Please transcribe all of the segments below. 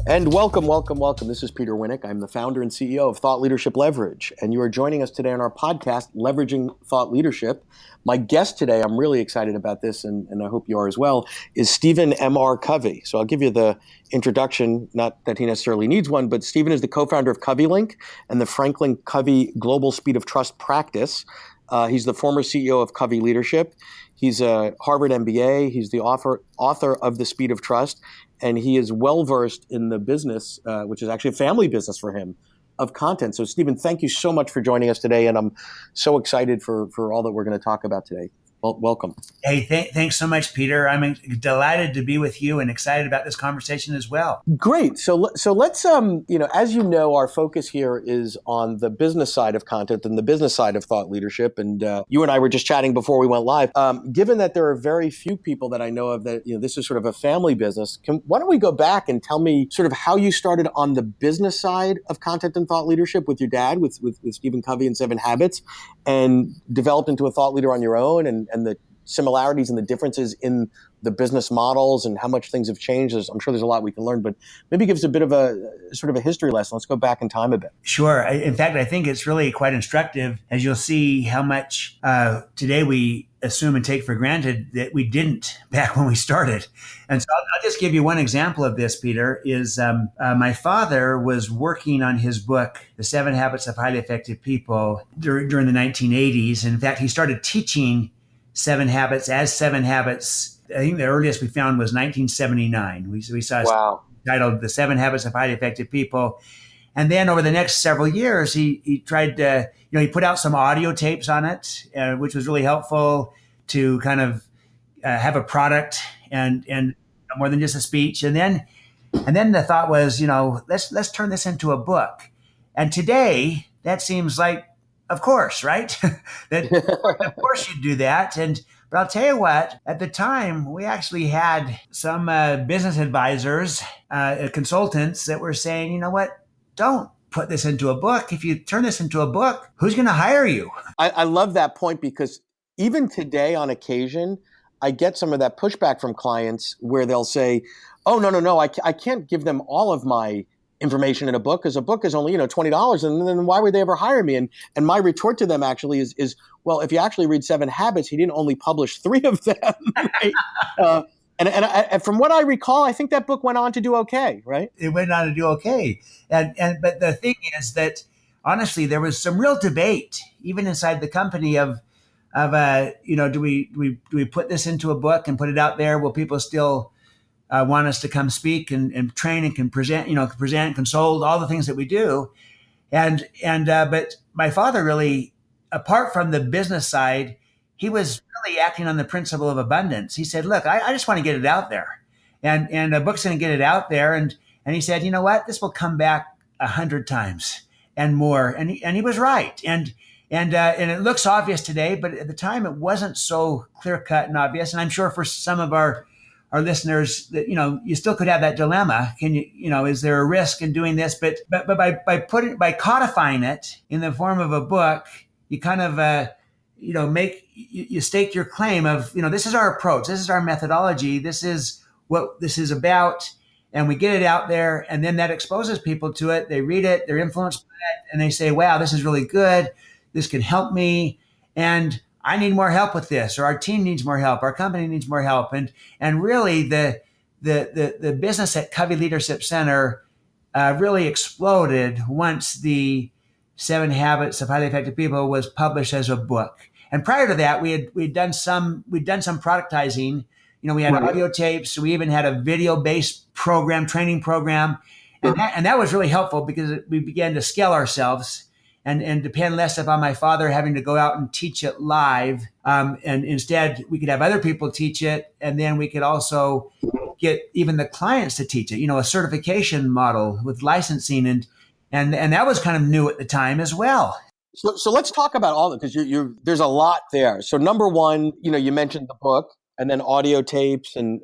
And welcome, welcome, welcome. This is Peter Winick. I'm the founder and CEO of Thought Leadership Leverage. And you are joining us today on our podcast, Leveraging Thought Leadership. My guest today, I'm really excited about this, and I hope you are as well, is Stephen M.R. Covey. So I'll give you the introduction, not that he necessarily needs one, but Stephen is the co-founder of CoveyLink and the Franklin Covey Global Speed of Trust practice. He's the former CEO of Covey Leadership. He's a Harvard MBA. He's the author of The Speed of Trust. And he is well-versed in the business, which is actually a family business for him, of content. So, Stephen, thank you so much for joining us today. And I'm so excited for all that we're going to talk about today. Well, welcome. Hey, thanks so much, Peter. I'm delighted to be with you and excited about this conversation as well. Great. So let's, as you know, our focus here is on the business side of content and the business side of thought leadership. And you and I were just chatting before we went live. Given that there are very few people that I know of that, this is sort of a family business, why don't we go back and tell me sort of how you started on the business side of content and thought leadership with your dad, with Stephen Covey and 7 Habits, and developed into a thought leader on your own, and the similarities and the differences in the business models and how much things have changed. I'm sure there's a lot we can learn, but maybe give us a bit of a sort of a history lesson. Let's go back in time a bit. Sure. In fact, I think it's really quite instructive, as you'll see how much today we assume and take for granted that we didn't back when we started. And so I'll just give you one example of this, Peter, is my father was working on his book, The 7 Habits of Highly Effective People, during the 1980s. In fact, he started teaching 7 Habits as 7 Habits. I think the earliest we found was 1979. We saw Wow. titled The 7 Habits of Highly Effective People. And then over the next several years, he tried to, he put out some audio tapes on it, which was really helpful to kind of have a product and more than just a speech. And then the thought was, let's turn this into a book. And today that seems like, of course, right? Of course you'd do that. But I'll tell you what, at the time, we actually had some business advisors, consultants that were saying, you know what, don't put this into a book. If you turn this into a book, who's going to hire you? I love that point, because even today on occasion, I get some of that pushback from clients where they'll say, oh, no, I can't give them all of my information in a book, because a book is only, $20, and then why would they ever hire me? And my retort to them actually is well, if you actually read 7 Habits, he didn't only publish 3 of them. Right? And from what I recall, I think that book went on to do okay, right? It went on to do okay. But the thing is that honestly, there was some real debate even inside the company of do we put this into a book and put it out there? Will people still want us to come speak and train and can present, consult, all the things that we do. But my father really, apart from the business side, he was really acting on the principle of abundance. He said, look, I just want to get it out there, and a book's going to get it out there. And he said, you know what, this will come back 100 times and more. And he was right. And it looks obvious today, but at the time it wasn't so clear cut and obvious. And I'm sure for some of our listeners that, you still could have that dilemma. Can you, is there a risk in doing this? But by codifying it in the form of a book, you kind of, you stake your claim of, this is our approach. This is our methodology. This is what this is about. And we get it out there, and then that exposes people to it. They read it, they're influenced by it, and they say, wow, this is really good. This can help me. And I need more help with this, or our team needs more help, our company needs more help. And really the business at Covey Leadership Center really exploded once the 7 Habits of Highly Effective People was published as a book. And prior to that, we'd done some productizing. We had audio tapes. We even had a video-based training program. And that was really helpful because we began to scale ourselves and depend less upon my father having to go out and teach it live. And instead, we could have other people teach it. And then we could also get even the clients to teach it, a certification model with licensing. And that was kind of new at the time as well. So let's talk about all of it, because there's a lot there. So number one, you mentioned the book, and then audio tapes and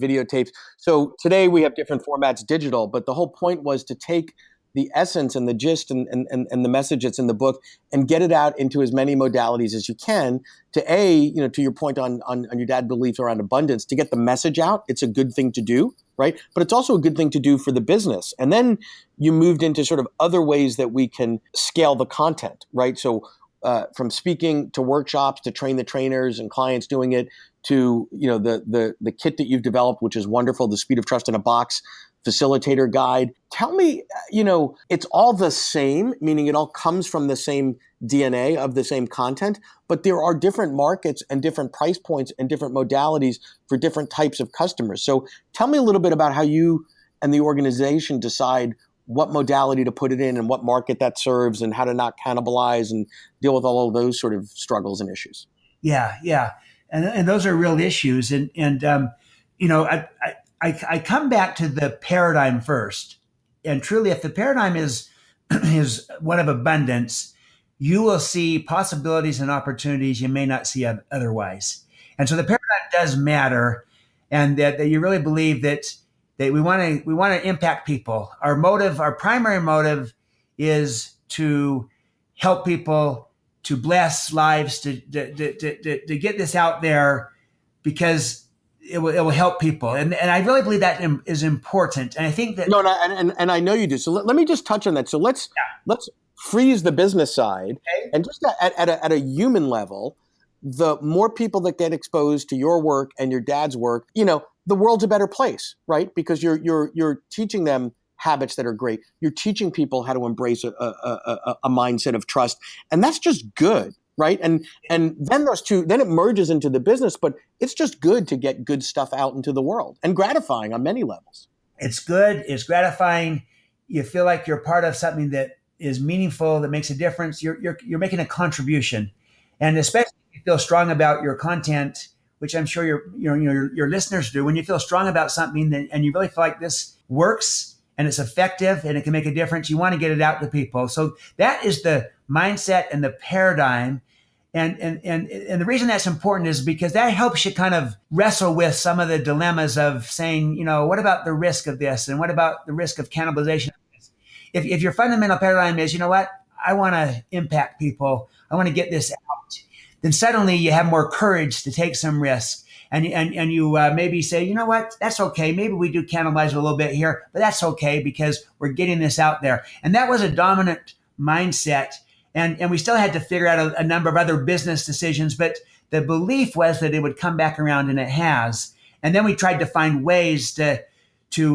videotapes. So today we have different formats, digital, but the whole point was to take the essence and the gist and the message that's in the book and get it out into as many modalities as you can to to your point on your dad's beliefs around abundance, to get the message out. It's a good thing to do, right? But it's also a good thing to do for the business. And then you moved into sort of other ways that we can scale the content, right? So from speaking to workshops to train the trainers and clients doing it to the kit that you've developed, which is wonderful, the Speed of Trust in a Box facilitator guide. Tell me, it's all the same, meaning it all comes from the same DNA of the same content, but there are different markets and different price points and different modalities for different types of customers. So tell me a little bit about how you and the organization decide what modality to put it in and what market that serves and how to not cannibalize and deal with all of those sort of struggles and issues. Yeah. And those are real issues. I come back to the paradigm first. And truly, if the paradigm is one of abundance, you will see possibilities and opportunities you may not see otherwise. And so the paradigm does matter, and that you really believe that we want to impact people. Our primary motive is to help people, to bless lives, to get this out there, because it will help people, and I really believe that is important. And I think that and I know you do. So let me just touch on that. So let's freeze the business side, okay? And just at a human level, the more people that get exposed to your work and your dad's work, the world's a better place, right? Because you're teaching them habits that are great. You're teaching people how to embrace a mindset of trust, and that's just good. Right. And then then it merges into the business, but it's just good to get good stuff out into the world, and gratifying on many levels. It's good. It's gratifying. You feel like you're part of something that is meaningful, that makes a difference. You're making a contribution. And especially if you feel strong about your content, which I'm sure your listeners do, when you feel strong about something and you really feel like this works and it's effective and it can make a difference, you want to get it out to people. So that is the mindset and the paradigm. And the reason that's important is because that helps you kind of wrestle with some of the dilemmas of saying, what about the risk of this? And what about the risk of cannibalization? If your fundamental paradigm is, I want to impact people, I want to get this out, then suddenly you have more courage to take some risk. And you maybe say, that's okay. Maybe we do cannibalize a little bit here, but that's okay because we're getting this out there. And that was a dominant mindset. And we still had to figure out a number of other business decisions, but the belief was that it would come back around, and it has. And then we tried to find ways to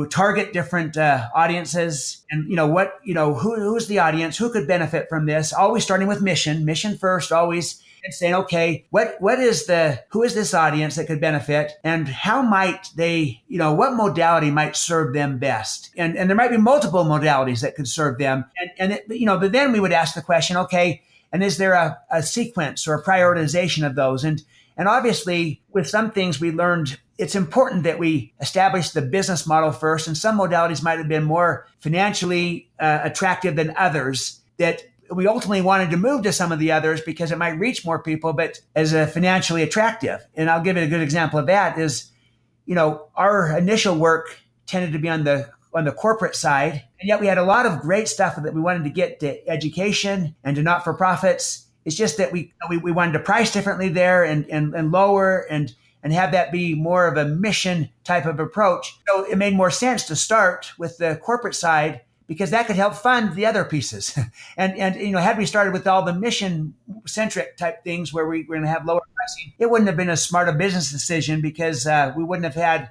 target different audiences, and who's the audience, who could benefit from this. Always starting with mission first, always, and saying, okay, who is this audience that could benefit, and how might they, what modality might serve them best? And there might be multiple modalities that could serve them. But then we would ask the question, okay, and is there a sequence or a prioritization of those? And obviously with some things we learned it's important that we establish the business model first. And some modalities might have been more financially attractive than others, that we ultimately wanted to move to some of the others because it might reach more people, but as a financially attractive. And I'll give you a good example of that is, our initial work tended to be on the corporate side. And yet we had a lot of great stuff that we wanted to get to education and to not-for-profits. It's just that we wanted to price differently there and lower and have that be more of a mission type of approach. So it made more sense to start with the corporate side because that could help fund the other pieces. and had we started with all the mission-centric type things where we're going to have lower pricing, it wouldn't have been a smart business decision because we wouldn't have had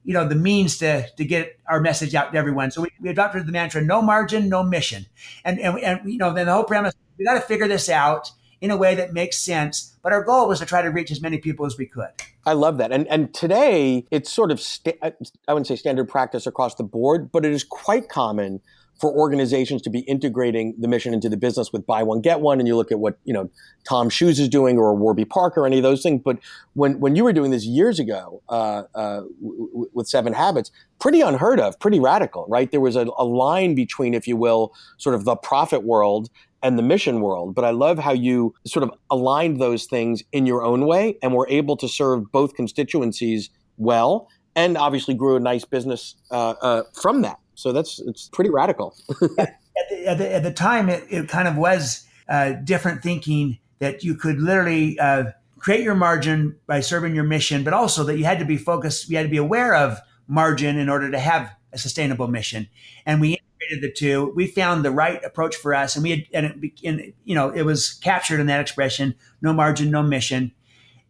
the means to get our message out to everyone. So we adopted the mantra, no margin, no mission. And then the whole premise, we got to figure this out in a way that makes sense. But our goal was to try to reach as many people as we could. I love that. And today, it's sort of, I wouldn't say standard practice across the board, but it is quite common for organizations to be integrating the mission into the business with buy one, get one. And you look at what, Tom Shoes is doing or Warby Parker, any of those things. But when you were doing this years ago with 7 Habits, pretty unheard of, pretty radical, right? There was a line between, if you will, sort of the profit world and the mission world. But I love how you sort of aligned those things in your own way and were able to serve both constituencies well, and obviously grew a nice business from that. So it's pretty radical. at the time, it kind of was different thinking that you could literally create your margin by serving your mission, but also that you had to be focused, you had to be aware of margin in order to have a sustainable mission. And we integrated the two. We found the right approach for us, and it was captured in that expression: no margin, no mission.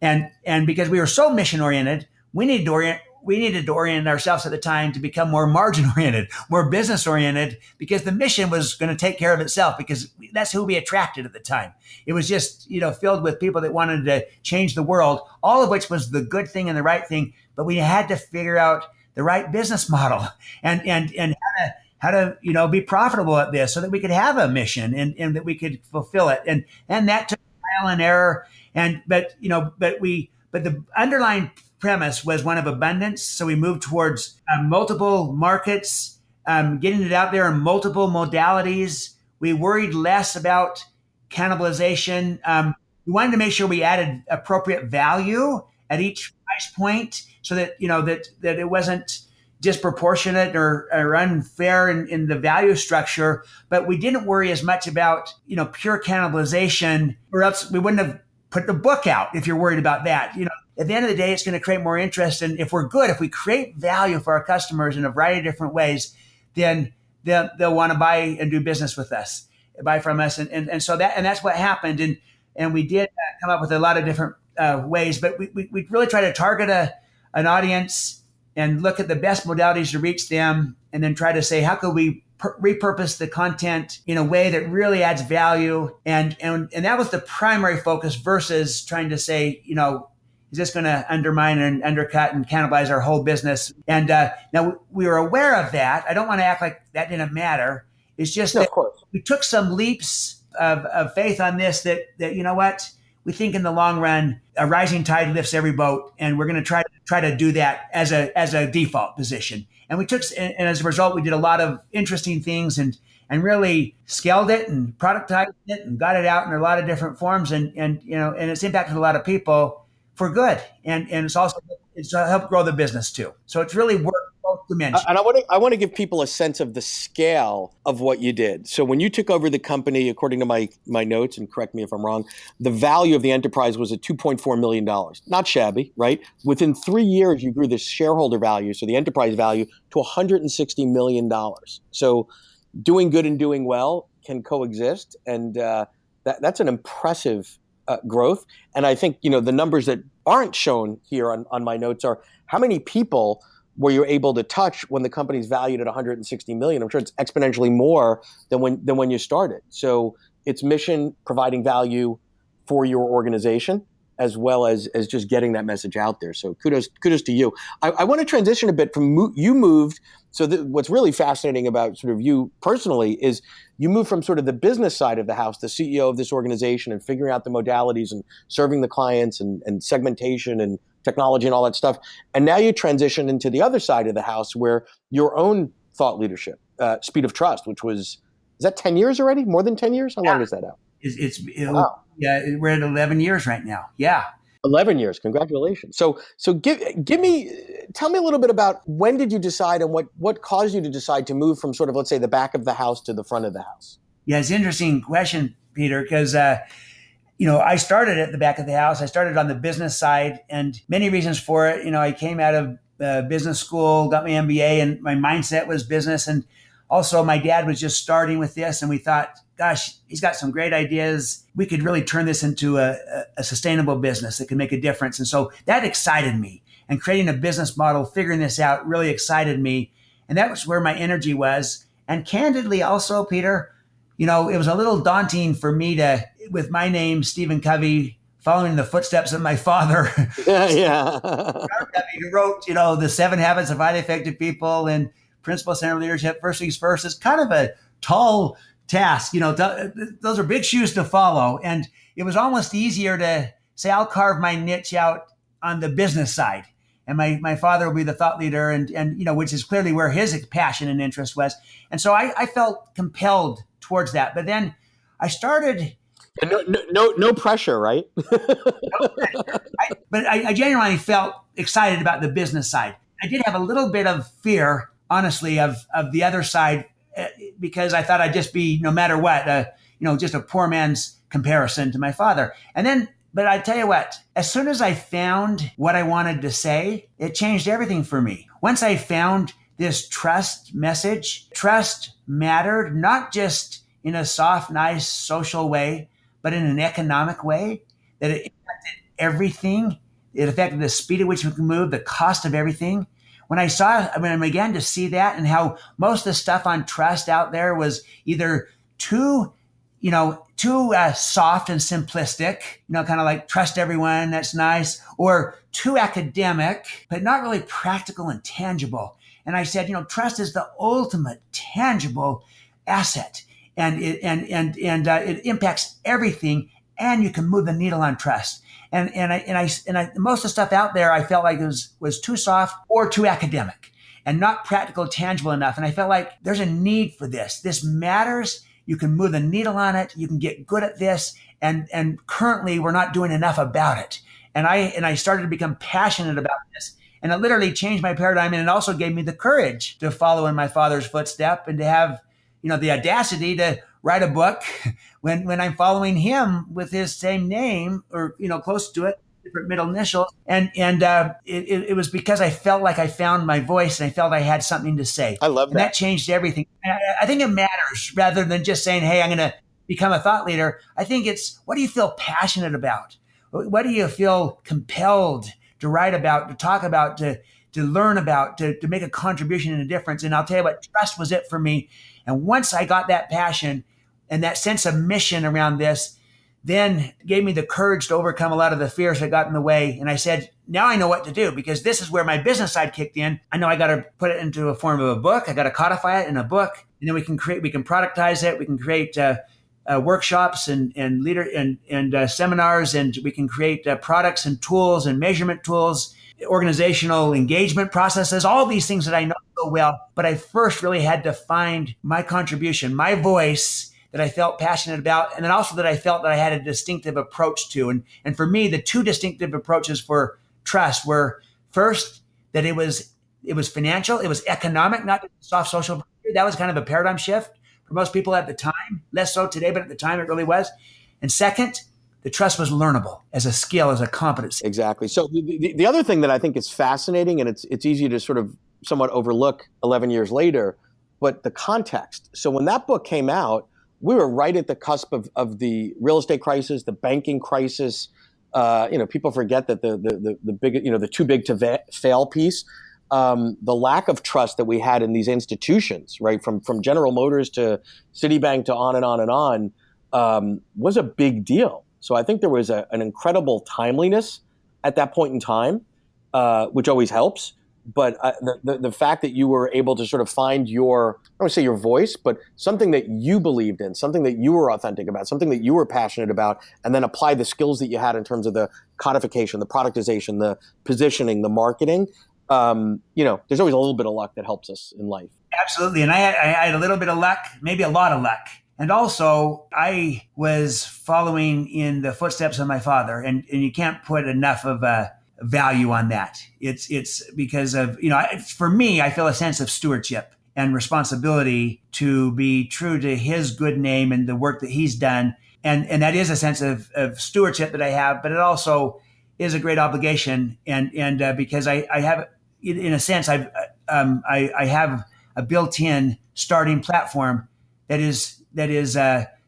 And because we were so mission oriented, we needed to orient ourselves at the time to become more margin oriented, more business oriented, because the mission was going to take care of itself, because that's who we attracted at the time. It was just, filled with people that wanted to change the world, all of which was the good thing and the right thing. But we had to figure out the right business model and how to be profitable at this, so that we could have a mission and that we could fulfill it. And that took trial and error. But the underlying premise was one of abundance. So we moved towards multiple markets, getting it out there in multiple modalities. We worried less about cannibalization. We wanted to make sure we added appropriate value at each price point, so that that it wasn't disproportionate or unfair in the value structure. But we didn't worry as much about pure cannibalization, or else we wouldn't have put the book out. If you're worried about that, at the end of the day, it's going to create more interest. And if we create value for our customers in a variety of different ways, then they'll want to buy and do business with us, buy from us. And so that's what happened. And we did come up with a lot of different ways, but we really try to target an audience and look at the best modalities to reach them, and then try to say, how could we repurpose the content in a way that really adds value? And that was the primary focus, versus trying to say, is this going to undermine and undercut and cannibalize our whole business? And now we were aware of that. I don't want to act like that didn't matter. It's just that we took some leaps of faith on this, that what? We think in the long run, a rising tide lifts every boat, and we're going to try to do that as a default position. And and as a result, we did a lot of interesting things and really scaled it and productized it and got it out in a lot of different forms, and it's impacted a lot of people for good. And it's helped grow the business too. So it's really worked both dimensions. And I want to give people a sense of the scale of what you did. So when you took over the company, according to my notes, and correct me if I'm wrong, the value of the enterprise was at $2.4 million. Not shabby, right? Within 3 years, you grew the shareholder value, so the enterprise value, to $160 million. So doing good and doing well can coexist. And that's an impressive growth. And I think, the numbers that aren't shown here on my notes are how many people were you able to touch when the company's valued at 160 million? I'm sure it's exponentially more than when you started. So it's mission, providing value for your organization, as well as just getting that message out there. So kudos to you. I want to transition a bit from you moved. So what's really fascinating about sort of you personally is you moved from sort of the business side of the house, the CEO of this organization, and figuring out the modalities and serving the clients and segmentation and technology and all that stuff. And now you transition into the other side of the house, where your own thought leadership, Speed of Trust, which is that 10 years already? More than 10 years? How long is that out? Wow. Yeah, we're at 11 years right now. Yeah. 11 years. Congratulations. So tell me a little bit about, when did you decide, and what caused you to decide to move from sort of, let's say, the back of the house to the front of the house? Yeah, it's an interesting question, Peter, because I started at the back of the house. I started on the business side, and many reasons for it. I came out of business school, got my MBA, and my mindset was business. And also my dad was just starting with this, and we thought, gosh, he's got some great ideas. We could really turn this into a sustainable business that can make a difference. And so that excited me, and creating a business model, figuring this out, really excited me. And that was where my energy was. And candidly also, Peter, it was a little daunting for me to, with my name, Stephen Covey, following the footsteps of my father. Yeah. Covey, who wrote, The 7 Habits of Highly Effective People and Principle-Centered Leadership, First Things First. It's kind of a tall task. Those are big shoes to follow. And it was almost easier to say, I'll carve my niche out on the business side. And my father will be the thought leader, and which is clearly where his passion and interest was. And so I felt compelled towards that. But then I started. No pressure, right? No pressure. But I genuinely felt excited about the business side. I did have a little bit of fear, honestly, of the other side, because I thought I'd just be, no matter what, just a poor man's comparison to my father. But I tell you what, as soon as I found what I wanted to say, it changed everything for me. Once I found this trust message, trust mattered, not just in a soft, nice social way, but in an economic way, that it impacted everything. It affected the speed at which we can move, the cost of everything. When I began to see that, and how most of the stuff on trust out there was either too soft and simplistic, kind of like trust everyone, that's nice, or too academic, but not really practical and tangible. And I said, trust is the ultimate tangible asset, and it impacts everything, and you can move the needle on trust. And most of the stuff out there, I felt like it was too soft or too academic and not practical, tangible enough. And I felt like there's a need for this. This matters. You can move the needle on it. You can get good at this. And currently we're not doing enough about it. And I started to become passionate about this. And it literally changed my paradigm. And it also gave me the courage to follow in my father's footstep and to have, the audacity to write a book when I'm following him with his same name, or, close to it, different middle initials. And it was because I felt like I found my voice, and I felt I had something to say. I love that. And that changed everything. And I think it matters, rather than just saying, hey, I'm going to become a thought leader. I think it's, what do you feel passionate about? What do you feel compelled to write about, to talk about, to learn about, to make a contribution and a difference? And I'll tell you what, trust was it for me. And once I got that passion and that sense of mission around this, then gave me the courage to overcome a lot of the fears that got in the way. And I said, now I know what to do, because this is where my business side kicked in. I know I got to put it into a form of a book. I got to codify it in a book, and then we can productize it. We can create workshops and seminars, and we can create products and tools and measurement tools, organizational engagement processes, all these things that I know so well. But I first really had to find my contribution, my voice that I felt passionate about, and then also that I felt that I had a distinctive approach to. And for me, the two distinctive approaches for trust were, first, that it was financial, it was economic, not just soft social. That was kind of a paradigm shift for most people at the time, less so today, but at the time it really was. And second, the trust was learnable as a skill, as a competency. Exactly. So the other thing that I think is fascinating, and it's easy to sort of somewhat overlook 11 years later, but the context. So when that book came out, we were right at the cusp of the real estate crisis, the banking crisis. People forget that the big, the too big to fail piece, the lack of trust that we had in these institutions, right, from General Motors to Citibank to on and on and on, was a big deal. So I think there was an incredible timeliness at that point in time, which always helps. But the fact that you were able to sort of find your, I don't want to say your voice, but something that you believed in, something that you were authentic about, something that you were passionate about, and then apply the skills that you had in terms of the codification, the productization, the positioning, the marketing. There's always a little bit of luck that helps us in life. Absolutely. And I had a little bit of luck, maybe a lot of luck. And also, I was following in the footsteps of my father, and you can't put enough of a value on that. It's because of, for me, I feel a sense of stewardship and responsibility to be true to his good name and the work that he's done. And that is a sense of stewardship that I have, but it also is a great obligation. And because I have, in a sense, I have a built-in starting platform that is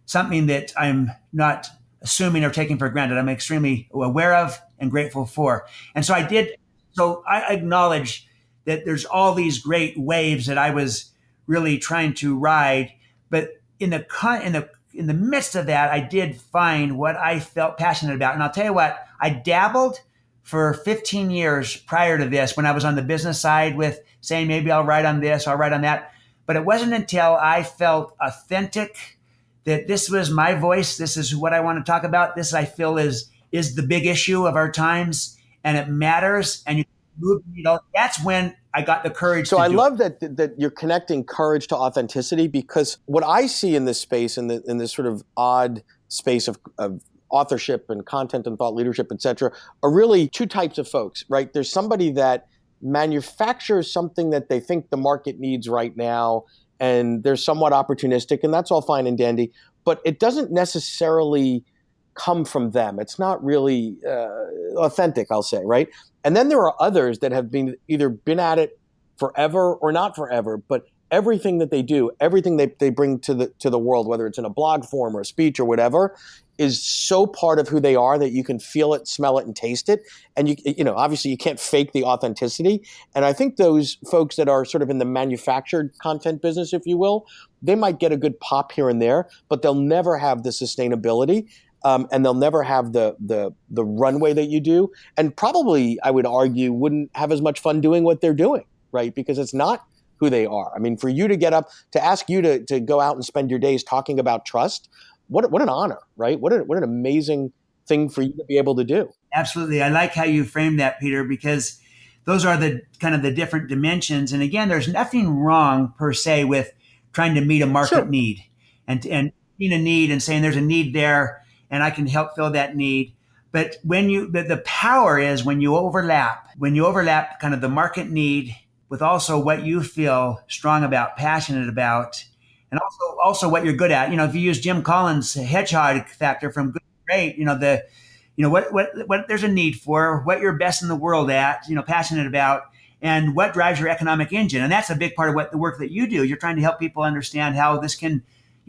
something that I'm not assuming or taking for granted. I'm extremely aware of and grateful for. And so I acknowledge that there's all these great waves that I was really trying to ride, but in the midst of that, I did find what I felt passionate about. And I'll tell you what, I dabbled for 15 years prior to this when I was on the business side with saying, maybe I'll write on this, I'll write on that. But it wasn't until I felt authentic that this was my voice. This is what I want to talk about. This, I feel, is the big issue of our times, and it matters. And you move, that's when I got the courage. So I love that you're connecting courage to authenticity, because what I see in this space, in this sort of odd space of authorship and content and thought leadership, et cetera, are really two types of folks, right? There's somebody that manufactures something that they think the market needs right now, and they're somewhat opportunistic, and that's all fine and dandy, but it doesn't necessarily come from them. It's not really authentic, I'll say, right? And then there are others that have either been at it forever or not forever, but everything that they do, everything they bring to the world, whether it's in a blog form or a speech or whatever, is so part of who they are that you can feel it, smell it, and taste it. And obviously you can't fake the authenticity. And I think those folks that are sort of in the manufactured content business, if you will, they might get a good pop here and there, but they'll never have the sustainability. And they'll never have the runway that you do. And probably, I would argue, wouldn't have as much fun doing what they're doing, right? Because it's not who they are. I mean, for you to get up, to ask you to go out and spend your days talking about trust, what an honor, right? What an amazing thing for you to be able to do. Absolutely. I like how you framed that, Peter, because those are the kind of the different dimensions. And again, there's nothing wrong per se with trying to meet a market need and seeing a need and saying there's a need there and I can help fill that need. But the power is when you overlap kind of the market need with also what you feel strong about, passionate about, and also what you're good at. If you use Jim Collins' hedgehog factor from good to great, what there's a need for, what you're best in the world at, passionate about, and what drives your economic engine. And that's a big part of what the work that you do. You're trying to help people understand how you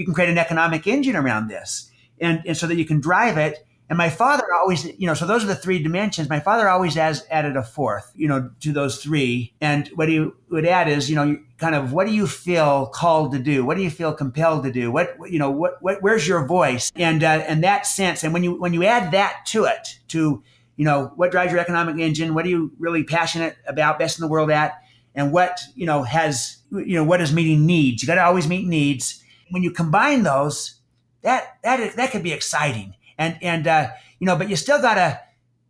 can create an economic engine around this, and so that you can drive it. And my father always, so those are the three dimensions. My father always added a fourth, to those three. And what he would add is, kind of, what do you feel called to do? What do you feel compelled to do? Where's your voice? And that sense. And when you add that to it, what drives your economic engine? What are you really passionate about, best in the world at? And what is meeting needs? You got to always meet needs. When you combine those, that could be exciting. But you still got to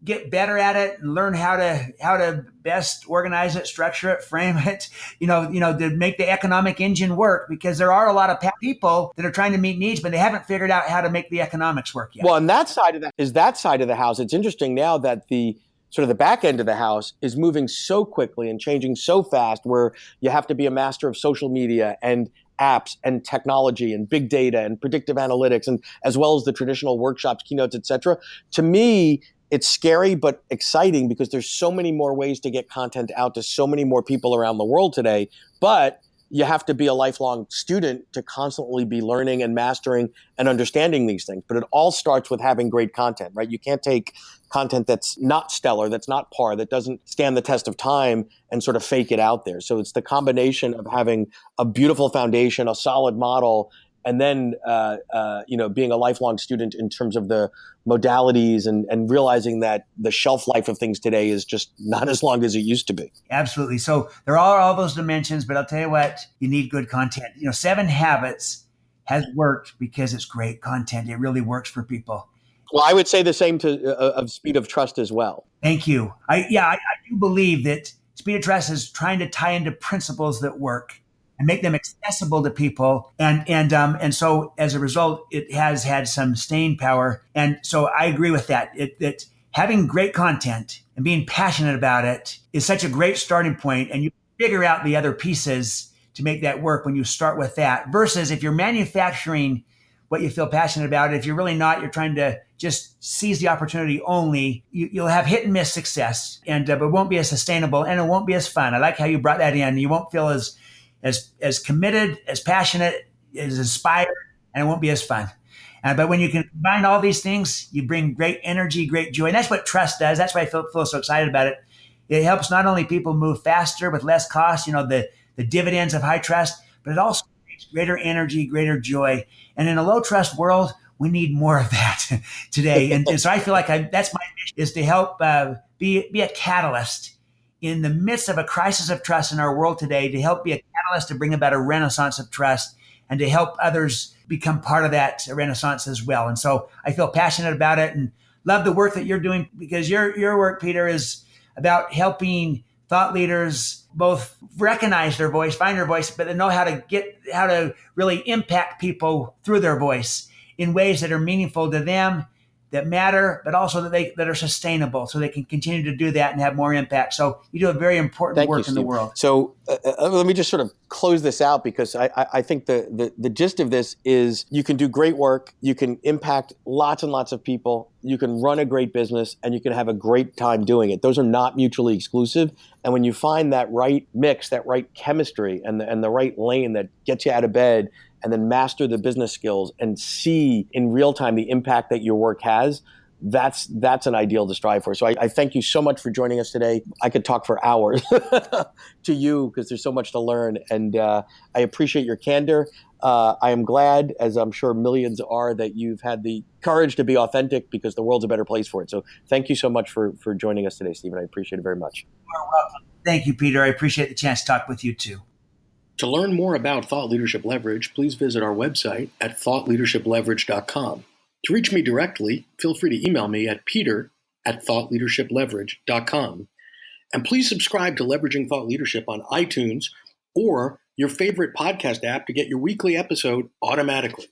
get better at it and learn how to best organize it, structure it, frame it, to make the economic engine work, because there are a lot of people that are trying to meet needs, but they haven't figured out how to make the economics work yet. Well, and that side of the house. It's interesting now that the sort of the back end of the house is moving so quickly and changing so fast, where you have to be a master of social media and apps and technology and big data and predictive analytics, and as well as the traditional workshops, keynotes, et cetera. To me, it's scary but exciting, because there's so many more ways to get content out to so many more people around the world today. But you have to be a lifelong student to constantly be learning and mastering and understanding these things. But it all starts with having great content, right? You can't take content that's not stellar, that's not par, that doesn't stand the test of time and sort of fake it out there. So it's the combination of having a beautiful foundation, a solid model, and then being a lifelong student in terms of the modalities and realizing that the shelf life of things today is just not as long as it used to be. Absolutely. So there are all those dimensions, but I'll tell you what, you need good content. 7 Habits has worked because it's great content. It really works for people. Well, I would say the same of Speed of Trust as well. Thank you. I do believe that Speed of Trust is trying to tie into principles that work and make them accessible to people. And so as a result, it has had some staying power. And so I agree with that. That having great content and being passionate about it is such a great starting point. And you figure out the other pieces to make that work when you start with that, versus if you're manufacturing what you feel passionate about. If you're really not, you're trying to just seize the opportunity only, you'll have hit and miss success, but it won't be as sustainable and it won't be as fun. I like how you brought that in. You won't feel as committed, as passionate, as inspired, and it won't be as fun. But when you can combine all these things, you bring great energy, great joy. And that's what trust does. That's why I feel so excited about it. It helps not only people move faster with less cost, the dividends of high trust, but it also creates greater energy, greater joy. And in a low trust world, we need more of that today. And so I feel like that's my mission, is to help be a catalyst in the midst of a crisis of trust in our world today, to help be a catalyst to bring about a renaissance of trust and to help others become part of that renaissance as well. And so I feel passionate about it and love the work that you're doing, because your work, Peter, is about helping thought leaders both recognize their voice, find their voice, but they know how to really impact people through their voice in ways that are meaningful to them, that matter, but also that are sustainable, so they can continue to do that and have more impact. So you do a very important work in the world. So let me just sort of close this out, because I think the gist of this is you can do great work, you can impact lots and lots of people, you can run a great business, and you can have a great time doing it. Those are not mutually exclusive. And when you find that right mix, that right chemistry, and the right lane that gets you out of bed, and then master the business skills and see in real time the impact that your work has, that's an ideal to strive for. So I thank you so much for joining us today. I could talk for hours to you, because there's so much to learn, and I appreciate your candor. I am glad, as I'm sure millions are, that you've had the courage to be authentic, because the world's a better place for it. So thank you so much for joining us today, Stephen. I appreciate it very much. You're welcome. Thank you, Peter. I appreciate the chance to talk with you too. To learn more about Thought Leadership Leverage, please visit our website at thoughtleadershipleverage.com. To reach me directly, feel free to email me at peter@thoughtleadershipleverage.com. And please subscribe to Leveraging Thought Leadership on iTunes or your favorite podcast app to get your weekly episode automatically.